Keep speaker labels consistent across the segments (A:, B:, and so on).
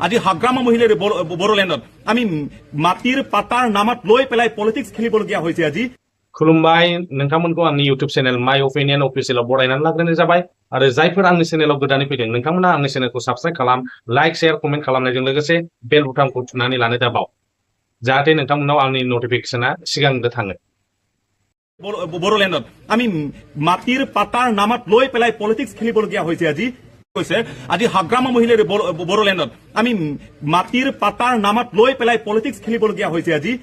A: আজি হাগ্ৰামা মহিলাৰ বড়োলেণ্ডত আমি মাটিৰ পাতাৰ নামত লৈ পেলাই পলিটিক্স খেলিবলগীয়া হৈছে আজি।
B: खुलुमबाय नोंथांमोनखौ आंनि इउट्युब चेनेल माइ अपिनियन अफिसियेलाव बरायनानै लाग्रोनाय जाबाय आरो जायफोर आंनि चेनेलाव गोदानै फैदों नोंथांमोना आंनि चेनेलखौ साबस्क्राइब खालाम, लाइक शेयार कमेन्ट खालामनायजों लोगोसे बेल बुटामखौ थुनानै लानो दाबाव जाहाथे नोंथांमोनाव आंनि नटिफिकेशना सिगांग्रो थाङो।
A: বড়োলেণ্ডত আমি মাটিৰ পাতাৰ নামত লৈ পেলাই পলিটিক্স খেলিবলগীয়া হৈছে আজি। আজি হাগ্ৰামা মহিলাৰ বড়োলেণ্ডত আমি মাটিৰ পাতাৰ নামত লৈ পেলাই পলিটিক্স খেলিবলগীয়া হৈছে আজি।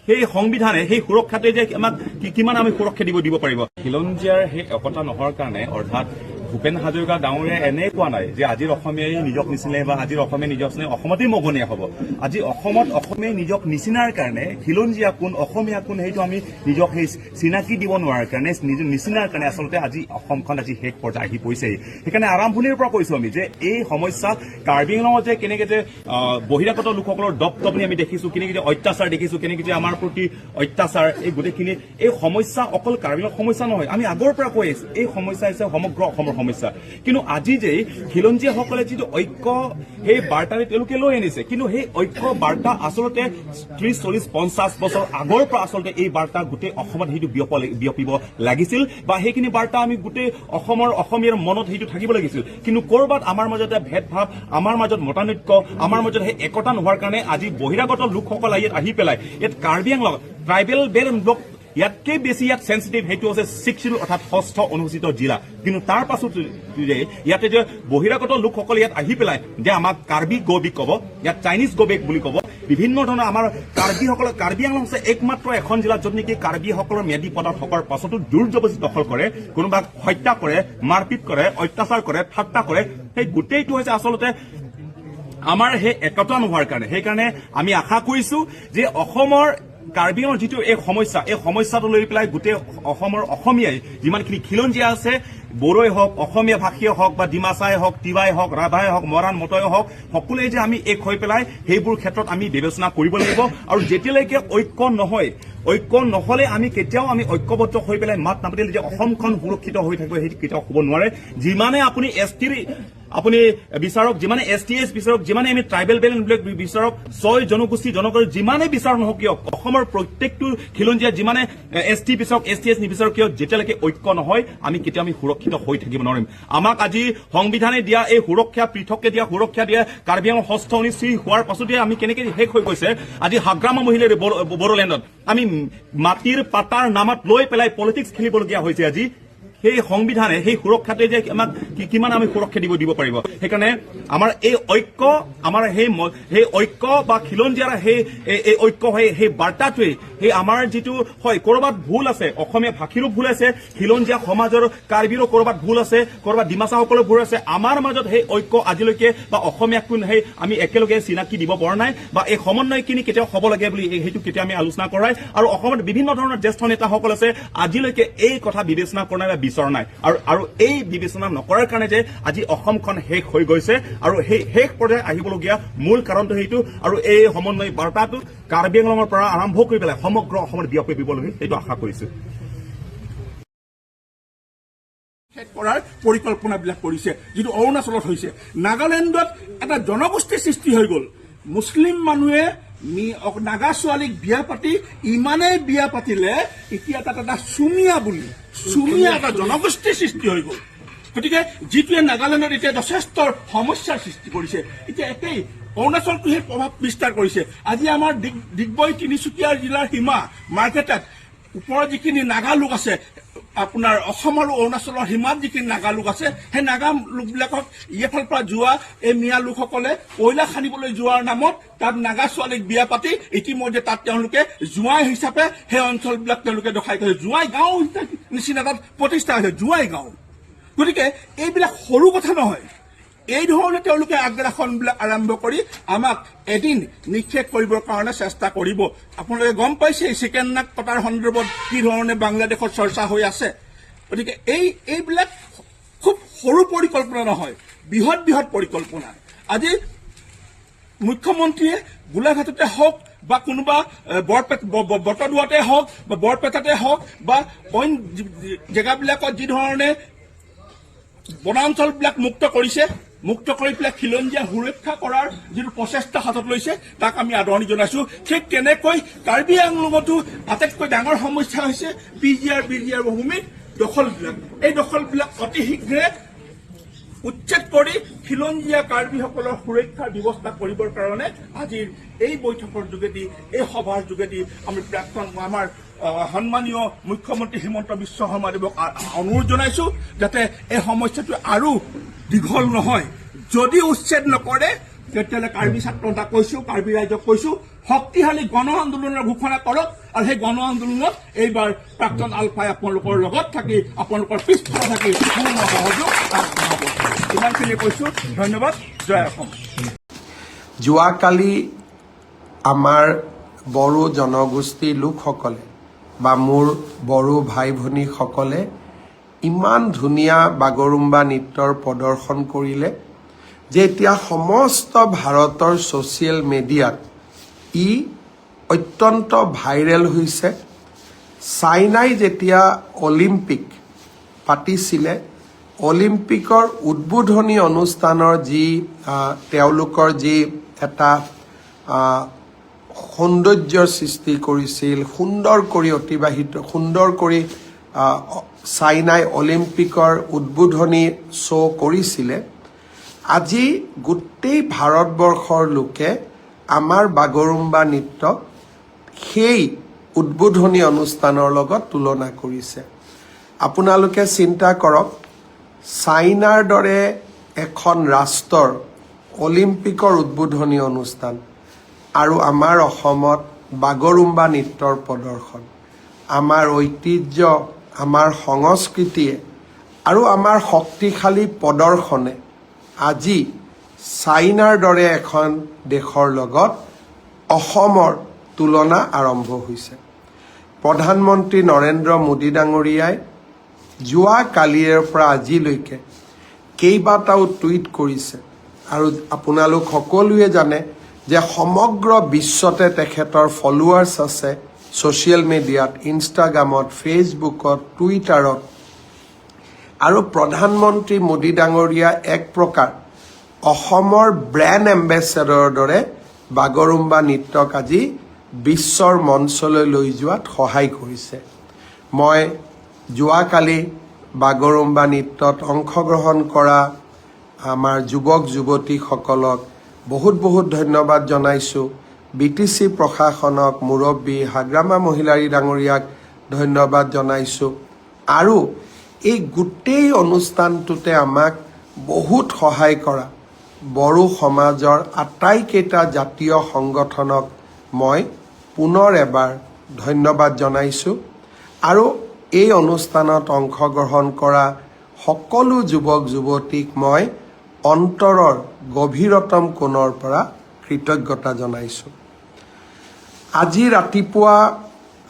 A: সেই সংবিধানে সেই সুৰক্ষাটোৱে যে আমাক কিমান আমি সুৰক্ষা দিব পাৰিব। খিলঞ্জীয়াৰ সেই একতা নোহোৱাৰ কাৰণে অৰ্থাৎ ভূপেন হাজৰিকা ডাঙৰীয়াই এনে কোৱা নাই যে আজিৰ অসমীয়াই নিজক নিচিনে বা আজিৰ অসমীয়া নিজক চিনে অসমতেই মগনীয়া হ'ব। আজি অসমত অসমীয়াই নিজক নিচিনাৰ কাৰণে খিলঞ্জীয়া কোন অসমীয়া কোন সেইটো আমি নিজক সেই চিনাকি দিব নোৱাৰাৰ কাৰণে নিচিনাৰ কাৰণে আচলতে আজি অসমখন আজি শেষ পৰ্যায় আহি পৰিছেহি। সেইকাৰণে আৰম্ভণিৰ পৰা কৈছো আমি যে এই সমস্যা কাৰ্বি আংলঙত যে কেনেকে যে বহিৰাগত লোকসকলৰ দপদপনি আমি দেখিছো, কেনেকে যে অত্যাচাৰ দেখিছো, কেনেকে যে আমাৰ প্ৰতি অত্যাচাৰ, এই গোটেইখিনি এই সমস্যা অকল কাৰ্বি আংলঙৰ সমস্যা নহয়, আমি আগৰ পৰা কৈ আছো এই সমস্যা হৈছে সমগ্ৰ অসমৰ সমস্যা। কিন্তু আজি যে খিলঞ্জীয়াসকলে যিটো ঐক্য সেই বাৰ্তাৰে তেওঁলোকে লৈ আনিছে, কিন্তু সেই ঐক্য বাৰ্তা আচলতে 30-40-50 বছৰ আগৰ পৰা আচলতে এই বাৰ্তা গোটেই অসমত সেইটো বিয়পিব লাগিছিল বা সেইখিনি বাৰ্তা আমি গোটেই অসমীয়াৰ মনত সেইটো থাকিব লাগিছিল। কিন্তু কৰবাত আমাৰ মাজতে ভেদভাৱ, আমাৰ মাজত মতানৈক্য, আমাৰ মাজত সেই একতা নোহোৱাৰ কাৰণে আজি বহিৰাগত লোকসকল ইয়াত আহি পেলাই ইয়াত Karbi Anglong tribal belt block ইয়াতকে বেছি ইয়াত সেন্সিটিভ সেইটো হৈছে 6 শিডিউল অৰ্থাৎ 6ষ্ঠ অনুসূচিত জিলা। কিন্তু তাৰ পাছত ইয়াতে যে বহিৰাগত লোকসকল ইয়াত আহি পেলাই যে আমাক কাৰ্বি গৌবিক ক'ব, ইয়াত চাইনিজ গৌবেক বুলি ক'ব, বিভিন্ন ধৰণৰ আমাৰ কাৰ্বি আংলং হৈছে একমাত্ৰ এখন জিলা য'ত নেকি কাৰ্বিসকলৰ ম্যাদী পদত থকাৰ পাছতো জোৰ জবৰদস্তি দখল কৰে, কোনোবাক হত্যা কৰে, মাৰপিট কৰে, অত্যাচাৰ কৰে, ঠাট্টা কৰে। সেই গোটেইটো হৈছে আচলতে আমাৰ সেই একতা নোহোৱাৰ কাৰণে। সেইকাৰণে আমি আশা কৰিছো যে অসমৰ কাৰ্বি আংলঙৰ যিটো এই সমস্যাটো লৈ পেলাই গোটেই অসমৰ অসমীয়াই যিমানখিনি খিলঞ্জীয়া আছে, বড়োই হওক, অসমীয়া ভাষীয়ে হওক বা ডিমাচাই হওক, তিৱাই হওক, ৰাভাই হওক, মৰাণ মটয়ে হওক, সকলোৱে যে আমি এক হৈ পেলাই সেইবোৰ ক্ষেত্ৰত আমি বিবেচনা কৰিব লাগিব। আৰু যেতিয়ালৈকে ঐক্য নহলে আমি কেতিয়াও আমি ঐক্যবদ্ধ হৈ পেলাই মাত নাপাতিলে যে অসমখন সুৰক্ষিত হৈ থাকিব সেইটো কেতিয়াও হ'ব নোৱাৰে। যিমানে আপুনি এছটিৰ আপুনি বিচাৰক, যিমানে STS বিচাৰক, যিমানে আমি ট্ৰাইবেল বেল্ট বিচাৰক, 6 জনগোষ্ঠী যিমানে বিচাৰ নহওক কিয়, অসমৰ প্ৰত্যেকটো খিলঞ্জীয়া যিমানে ST বিচাৰক, STS নিবিচাৰক কিয়, যেতিয়ালৈকে ঐক্য নহয় আমি কেতিয়াও আমি সুৰক্ষিত হৈ থাকিব নোৱাৰিম। আমাক আজি সংবিধানে দিয়া এই সুৰক্ষা, পৃথককে দিয়া সুৰক্ষা দিয়া কাৰ্বি আংলং 6ষ্ঠ অনুসূচী হোৱাৰ পাছতে আমি কেনেকে শেষ হৈ গৈছে। আজি হাগ্ৰামা মহিলাৰ বড়োলেণ্ডত আমি মাটিৰ পাতাৰ নামত লৈ পেলাই পলিটিক্স খেলিবলগীয়া হৈছে আজি। সেই সংবিধানে সেই সুৰক্ষাটোৱে যে আমাক কিমান আমি সুৰক্ষা দিব পাৰিব। সেইকাৰণে আমাৰ এই ঐক্য, আমাৰ সেই ঐক্য বা খিলঞ্জীয়াৰ সেই ঐক্য সেই বাৰ্তাটোৱে সেই আমাৰ যিটো হয় কৰবাত ভুল আছে, অসমীয়া ভাষীৰো ভুল আছে, খিলঞ্জীয়া সমাজৰ কাৰ্বিৰো কৰবাত ভুল আছে, কৰবাত ডিমাচাসকলৰ ভুল আছে। আমাৰ মাজত সেই ঐক্য আজিলৈকে বা অসমীয়া কোন সেই আমি একেলগে চিনাকি দিব পৰা নাই বা এই সমন্বয়খিনি কেতিয়াও হ'ব লাগে বুলি সেইটো কেতিয়া আমি আলোচনা কৰাই। আৰু অসমত বিভিন্ন ধৰণৰ জ্যেষ্ঠ নেতাসকল আছে আজিলৈকে এই কথা বিবেচনা কৰা নাই বা বিচৰা নাই। আৰু এই বিবেচনা নকৰাৰ কাৰণে যে আজি অসমখন শেষ হৈ গৈছে আৰু সেই শেষ পৰ্যায়ে আহিবলগীয়া মূল কাৰণটো সেইটো। আৰু এই সমন্বয় বাৰ্তাটো কাৰ্বি আংলঙৰ পৰা আৰম্ভ কৰি পেলাই সমগ্ৰ অসমত বিয়পিব লাগে সেইটো আশা কৰিছো।
C: কৰাৰ পৰিকল্পনাবিলাক কৰিছে, যিটো অৰুণাচলত হৈছে। নাগালেণ্ডত এটা জনগোষ্ঠীৰ সৃষ্টি হৈ গ'ল। মুছলিম মানুহে নাগা ছোৱালীক বিয়া পাতি ইমানেই বিয়া পাতিলে এতিয়া তাত এটা চুমীয়া এটা জনগোষ্ঠীৰ সৃষ্টি হৈ গ'ল। গতিকে যিটোৱে নাগালেণ্ডত এতিয়া যথেষ্ট সমস্যাৰ সৃষ্টি কৰিছে, এতিয়া একেই অৰুণাচলতো সেই প্ৰভাৱ বিস্তাৰ কৰিছে। আজি আমাৰ ডিগবৈ তিনিচুকীয়া জিলাৰ সীমা মাৰ্কেটত ওপৰত যিখিনি নাগা লোক আছে, আপোনাৰ অসম আৰু অৰুণাচলৰ সীমাত যিখিনি নাগা লোক আছে, সেই নাগা লোকবিলাকক এইফালৰ পৰা যোৱা এই মিয়া লোকসকলে কয়লা খান্দিবলৈ যোৱাৰ নামত তাত নাগা ছোৱালীক বিয়া পাতি ইতিমধ্যে তাত তেওঁলোকে জোঁৱাই হিচাপে সেই অঞ্চলবিলাক তেওঁলোকে দখাই কৰিছে। জোঁৱাই গাঁও নিচিনা তাত প্ৰতিষ্ঠা হৈছে, জোঁৱাই গাঁও। গতিকে এইবিলাক সৰু কথা নহয়। এই ধৰণে তেওঁলোকে আগ্ৰাসনবিলাক আৰম্ভ কৰি আমাক এদিন নিক্ষেপ কৰিবৰ কাৰণে চেষ্টা কৰিব। আপোনালোকে গম পাইছে চিকেন নাক কটাৰ সন্দৰ্ভত কি ধৰণে বাংলাদেশত চৰ্চা হৈ আছে। গতিকে এইবিলাক খুব সৰু পৰিকল্পনা নহয়, বৃহৎ পৰিকল্পনা। আজি মুখ্যমন্ত্ৰীয়ে গোলাঘাটতে হওক বা কোনোবা বটদুৱাতে হওক বা বৰপেটাতে হওক বা অইন জেগাবিলাকত যি ধৰণে বনাঞ্চলবিলাক মুক্ত কৰিছে, মুক্ত কৰি পেলাই খিলঞ্জীয়া সুৰক্ষা কৰাৰ যিটো প্ৰচেষ্টা হাতত লৈছে তাক আমি আদৰণি জনাইছো। ঠিক তেনেকৈ কাৰ্বি আংলঙতো আটাইতকৈ ডাঙৰ সমস্যা হৈছে বিজিআৰ ভূমিৰ দখলবিলাক। এই দখলবিলাক অতি শীঘ্ৰে উচ্ছেদ কৰি খিলঞ্জীয়া কাৰ্বিসকলৰ সুৰক্ষাৰ ব্যৱস্থা কৰিবৰ কাৰণে আজিৰ এই বৈঠকৰ যোগেদি, এই সভাৰ যোগেদি আমি প্ৰাক্তন আমাৰ সন্মানীয় মুখ্যমন্ত্ৰী হিমন্ত বিশ্ব শৰ্মাদেৱক অনুৰোধ জনাইছো যাতে এই সমস্যাটো আৰু দীঘল নহয়। যদি উচ্ছেদ নকৰে তেতিয়াহ'লে কাৰ্বি ছাত্ৰ নেতাক কৈছো, কাৰ্বি ৰাইজক কৈছো, শক্তিশালী গণ আন্দোলনৰ ঘোষণা কৰক আৰু সেই গণ আন্দোলনত এইবাৰ প্ৰাক্তন আলফাই আপোনালোকৰ লগত থাকি, আপোনালোকৰ পিছফালে থাকি পূৰ্ণ সহযোগ আগবঢ়াব। ইমানখিনি কৈছো, ধন্যবাদ। জয় অসম।
D: যোৱাকালি আমাৰ বড়ো জনগোষ্ঠীৰ লোকসকলে বা মোৰ বড়ো ভাই ভনীসকলে ইমান ধুনীয়া বাগৰুম্বা নৃত্যৰ প্ৰদৰ্শন কৰিলে যে এতিয়া সমস্ত ভাৰতৰ ছ'চিয়েল মিডিয়াত ই অত্যন্ত ভাইৰেল হৈছে। চাইনাই যেতিয়া অলিম্পিক পাতিছিলে, অলিম্পিকৰ উদ্বোধনী অনুষ্ঠানৰ যি তেওঁলোকৰ যি এটা সৌন্দৰ্যৰ সৃষ্টি কৰিছিল, সুন্দৰ কৰি চাইনাই অলিম্পিকৰ উদ্বোধনী শ্ব' কৰিছিলে। আজি গোটেই ভাৰতবৰ্ষৰ লোকে আমাৰ বাগৰুম্বা নৃত্যক সেই উদ্বোধনী অনুষ্ঠানৰ লগত তুলনা কৰিছে। আপোনালোকে চিন্তা কৰক, চাইনাৰ দৰে এখন ৰাষ্ট্ৰৰ অলিম্পিকৰ উদ্বোধনী অনুষ্ঠান আৰু আমাৰ অসমত বাগৰুম্বা নৃত্যৰ প্ৰদৰ্শন, আমাৰ ঐতিহ্য, আমাৰ সংস্কৃতিয়ে আৰু আমাৰ শক্তিশালী প্ৰদৰ্শনে আজি চাইনাৰ দৰে এখন দেশৰ লগত অসমৰ তুলনা আৰম্ভ হৈছে। প্ৰধানমন্ত্ৰী নৰেন্দ্ৰ মোদী ডাঙৰীয়াই যোৱা কালিৰ পৰা আজিলৈকে কেইবাটাও টুইট কৰিছে আৰু আপোনালোক সকলোৱে জানে যে সমগ্ৰ বিশ্বতে তেখেতৰ ফলোৱাৰ্ছ আছে ছ'চিয়েল মিডিয়াত, ইনষ্টাগ্ৰামত, ফেচবুকত, টুইটাৰত। আৰু প্ৰধানমন্ত্ৰী মোদী ডাঙৰীয়া এক প্ৰকাৰ অসমৰ ব্ৰেণ্ড এম্বেচেডৰৰ দৰে বাগৰুম্বা নৃত্যক আজি বিশ্বৰ মঞ্চলৈ লৈ যোৱাত সহায় কৰিছে। মই যোৱাকালি বাগৰুম্বা নৃত্যত অংশগ্ৰহণ কৰা আমাৰ যুৱক যুৱতীসকলক বহুত ধন্যবাদ জনাইছোঁ। BTC প্ৰশাসনক, মুৰব্বী হাগ্ৰামা মহিলাৰী ডাঙৰীয়াক ধন্যবাদ জনাইছোঁ। আৰু এই গোটেই অনুষ্ঠানটোতে আমাক বহুত সহায় কৰা বড়ো সমাজৰ আটাইকেইটা জাতীয় সংগঠনক মই পুনৰ এবাৰ ধন্যবাদ জনাইছোঁ। আৰু এই অনুষ্ঠানত অংশগ্ৰহণ কৰা সকলো যুৱক যুৱতীক মই অন্তৰৰ গভীৰতম কোণৰ পৰা কৃতজ্ঞতা জনাইছোঁ। আজি ৰাতিপুৱা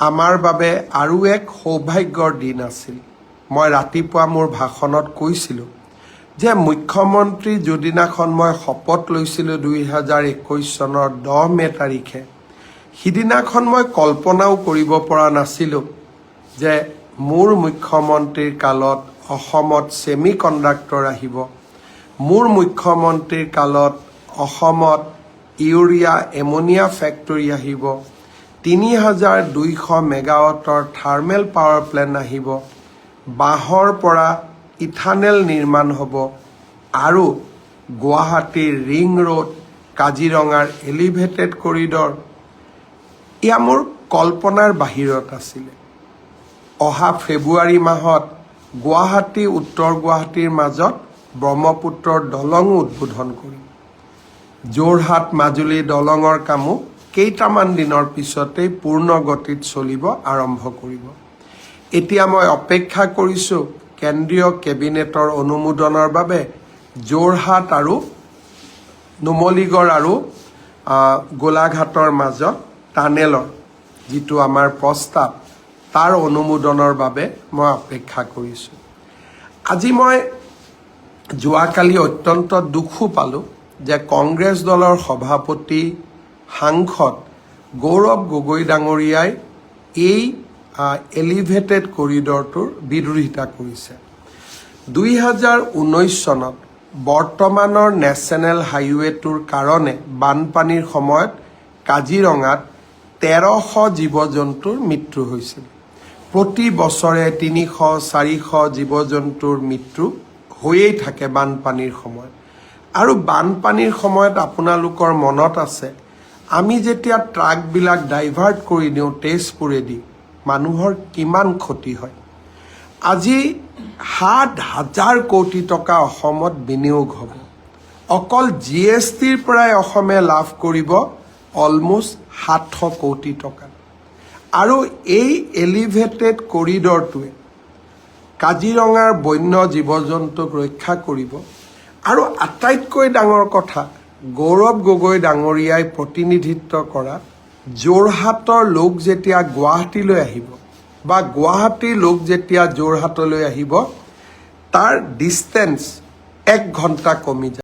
D: আমাৰ বাবে আৰু এক সৌভাগ্যৰ দিন আছিল। মই ৰাতিপুৱা মোৰ ভাষণত কৈছিলোঁ যে মুখ্যমন্ত্ৰী যিদিনাখন মই শপত লৈছিলোঁ 2021 চনৰ 10 মে তাৰিখে, সিদিনাখন মই কল্পনাও কৰিব পৰা নাছিলোঁ যে মোৰ মুখ্যমন্ত্ৰীৰ কালত অসমত ছেমি কণ্ডাক্টৰ আহিব, মোৰ মুখ্যমন্ত্ৰীৰ কালত অসমত ইউৰিয়া এমনিয়া ফেক্টৰী আহিব, 3200 মেগাৱাটৰ থাৰ্মেল পাৱাৰ প্লেণ্ট আহিব, বাঁহৰ পৰা ইথানেল নিৰ্মাণ হ'ব আৰু গুৱাহাটীৰ ৰিং ৰোড, কাজিৰঙাৰ এলিভেটেড কৰিডৰ, এয়া মোৰ কল্পনাৰ বাহিৰত আছিলে। অহা ফেব্ৰুৱাৰী মাহত গুৱাহাটী উত্তৰ গুৱাহাটীৰ মাজত ব্ৰহ্মপুত্ৰৰ দলঙো উদ্বোধন কৰিম। যোৰহাট মাজুলী দলঙৰ কামো কেইটামান দিনৰ পিছতেই পূৰ্ণ গতিত চলিব আৰম্ভ কৰিব। এতিয়া মই অপেক্ষা কৰিছোঁ কেন্দ্ৰীয় কেবিনেটৰ অনুমোদনৰ বাবে যোৰহাট আৰু নুমলীগড় আৰু গোলাঘাটৰ মাজত টানেলৰ যিটো আমাৰ প্ৰস্তাৱ, তাৰ অনুমোদনৰ বাবে মই অপেক্ষা কৰিছোঁ। আজি মই যোৱাকালি অত্যন্ত দুখো পালোঁ যে কংগ্ৰেছ দলৰ সভাপতি সাংসদ গৌৰৱ গগৈ ডাঙৰীয়াই এই এলিভেটেড কৰিডৰটোৰ বিৰোধিতা কৰিছে। 2019 চনত বৰ্তমানৰ নেশ্যনেল হাইৱেটোৰ কাৰণে বানপানীৰ সময়ত কাজিৰঙাত 1300 জীৱ জন্তুৰ মৃত্যু হৈছিল। প্ৰতি বছৰে 300-400 জীৱ জন্তুৰ মৃত্যু হৈয়েই থাকে বানপানীৰ সময়ত। আৰু বানপানীৰ সময়ত আপোনালোকৰ মনত আছে, আমি যেতিয়া ট্ৰাকবিলাক ডাইভাৰ্ট কৰি দিওঁ তেজপুৰেদি, মানুহৰ কিমান ক্ষতি হয়। আজি 7,000 কোটি টকা অসমত বিনিয়োগ হ'ব। অকল GSTৰ পৰাই অসমে লাভ কৰিব অলমষ্ট 700 কোটি টকা। আৰু এই এলিভেটেড কৰিডৰটোৱে কাজিৰঙাৰ বন্য জীৱ জন্তুক ৰক্ষা কৰিব। আৰু আটাইতকৈ ডাঙৰ কথা, গৌৰৱ গগৈ ডাঙৰীয়াই প্ৰতিনিধিত্ব কৰা যোৰহাটৰ লোক যেতিয়া গুৱাহাটীলৈ আহিব বা গুৱাহাটীৰ লোক যেতিয়া যোৰহাটলৈ আহিব, তাৰ ডিষ্টেঞ্চ 1 ঘণ্টা কমি যায়।